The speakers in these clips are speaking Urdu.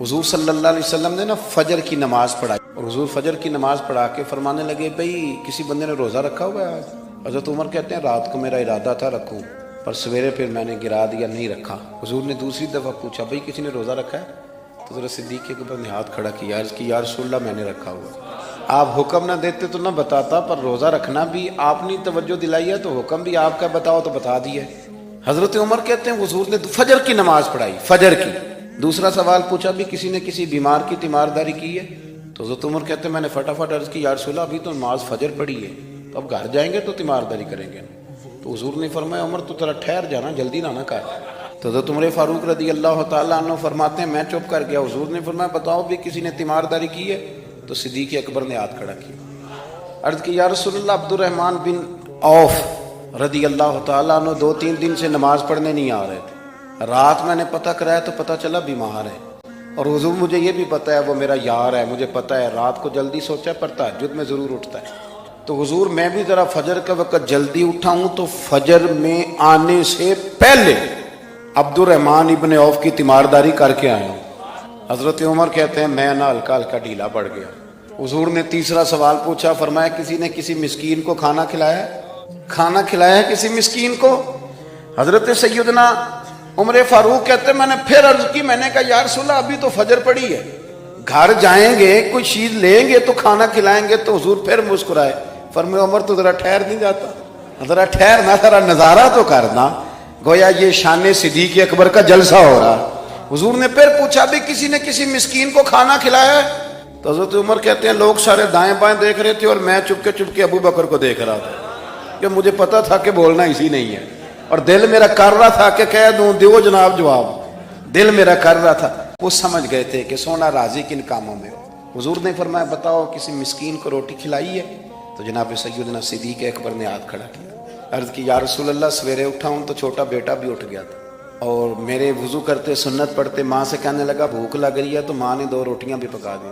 حضور صلی اللہ علیہ وسلم نے نا فجر کی نماز پڑھائی، اور حضور فجر کی نماز پڑھا کے فرمانے لگے بھئی کسی بندے نے روزہ رکھا ہوا ہے آج؟ حضرت عمر کہتے ہیں رات کو میرا ارادہ تھا رکھوں، پر سویرے پھر میں نے گرا دیا، نہیں رکھا۔ حضور نے دوسری دفعہ پوچھا بھئی کسی نے روزہ رکھا ہے؟ تو حضرت صدیق کے اوپر نے ہاتھ کھڑا کیا، عرض کی یا رسول اللہ میں نے رکھا ہوا۔ آپ حکم نہ دیتے تو نہ بتاتا، پر روزہ رکھنا بھی آپ نے توجہ دلائی ہے تو حکم بھی آپ کا بتاؤ تو بتا دیا۔ حضرت عمر کہتے ہیں حضور نے فجر کی نماز پڑھائی، فجر کی۔ دوسرا سوال پوچھا بھی کسی نے کسی بیمار کی تیمارداری کی ہے؟ تو حضرت عمر کہتے ہیں میں نے فٹافٹ عرض کی یا رسول اللہ ابھی تو نماز فجر پڑھی ہے، تو اب گھر جائیں گے تو تیمارداری کریں گے۔ تو حضور نے فرمایا عمر تو ذرا ٹھہر جانا، جلدی نہ کر۔ تو حضرت عمر فاروق رضی اللہ تعالیٰ عنہ فرماتے ہیں میں چپ کر گیا۔ حضور نے فرمایا بتاؤ بھی کسی نے تیمارداری کی ہے؟ تو صدیق اکبر نے ہاتھ کھڑا کیا، عرض کی یا رسول اللہ عبد الرحمن بن عوف رضی اللہ تعالیٰ عنہ 2-3 دن سے نماز پڑھنے نہیں آ رہے تھے، رات میں نے پتہ کرایا تو پتہ چلا بیمار ہے، اور حضور مجھے یہ بھی پتہ ہے وہ میرا یار ہے، مجھے پتہ ہے رات کو جلدی سوچا پر تہجد میں ضرور اٹھتا ہے۔ تو حضور میں بھی ذرا فجر کا وقت جلدی اٹھا ہوں تو فجر میں آنے سے پہلے عبد الرحمن ابن عوف کی تیمارداری کر کے آیا ہوں۔ حضرت عمر کہتے ہیں میں نہ ہلکا ہلکا ڈھیلا پڑ گیا۔ حضور نے تیسرا سوال پوچھا، فرمایا کسی نے کسی مسکین کو کھانا کھلایا ہے؟ کھانا کھلایا ہے کسی مسکین کو؟ حضرت سیدنا عمر فاروق کہتے ہیں میں نے پھر عرض کی، میں نے کہا یا رسول اللہ ابھی تو فجر پڑی ہے، گھر جائیں گے کوئی چیز لیں گے تو کھانا کھلائیں گے۔ تو حضور پھر مسکرائے، فرمایا عمر تو ذرا ٹھہر نہیں جاتا، ذرا ٹھہرنا، ذرا نظارہ تو کرنا، گویا یہ شان صدیق اکبر کا جلسہ ہو رہا۔ حضور نے پھر پوچھا بھی کسی نے کسی مسکین کو کھانا کھلایا ہے؟ تو حضرت عمر کہتے ہیں لوگ سارے دائیں بائیں دیکھ رہے تھے اور میں چپ کے ابو بکر کو دیکھ رہا تھا، کہ مجھے پتا تھا کہ بولنا اسی نہیں ہے، اور دل میرا کر رہا تھا کہ کہہ دوں دیو جناب جواب، دل میرا کر رہا تھا۔ وہ سمجھ گئے تھے کہ سونا راضی کن کاموں میں۔ حضور نے فرمایا بتاؤ کسی مسکین کو روٹی کھلائی ہے؟ تو جناب سیدنا صدیق اکبر نے ہاتھ کھڑا کیا، عرض کی یا رسول اللہ سویرے اٹھا ہوں تو چھوٹا بیٹا بھی اٹھ گیا تھا، اور میرے وضو کرتے سنت پڑھتے ماں سے کہنے لگا بھوک لگ رہی ہے، تو ماں نے 2 روٹیاں بھی پکا دی۔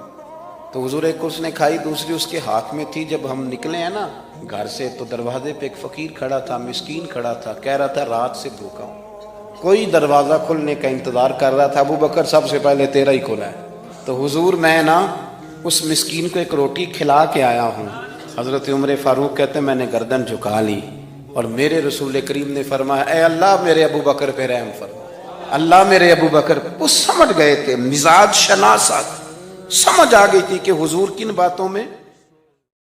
تو حضور ایک اس نے کھائی، دوسری اس کے ہاتھ میں تھی۔ جب ہم نکلے ہیں نا گھر سے تو دروازے پہ ایک فقیر کھڑا تھا، مسکین کھڑا تھا، کہہ رہا تھا رات سے بھوکا ہوں، کوئی دروازہ کھلنے کا انتظار کر رہا تھا، ابو بکر سب سے پہلے تیرا ہی کھلا ہے۔ تو حضور میں نا اس مسکین کو ایک روٹی کھلا کے آیا ہوں۔ حضرت عمر فاروق کہتے ہیں میں نے گردن جھکا لی، اور میرے رسول کریم نے فرمایا اے اللہ میرے ابو بکر پہ رحم فرما، اللہ میرے ابو بکر۔ وہ سمجھ گئے تھے، مزاج شناسا، سمجھ آ گئی تھی کہ حضور کن باتوں میں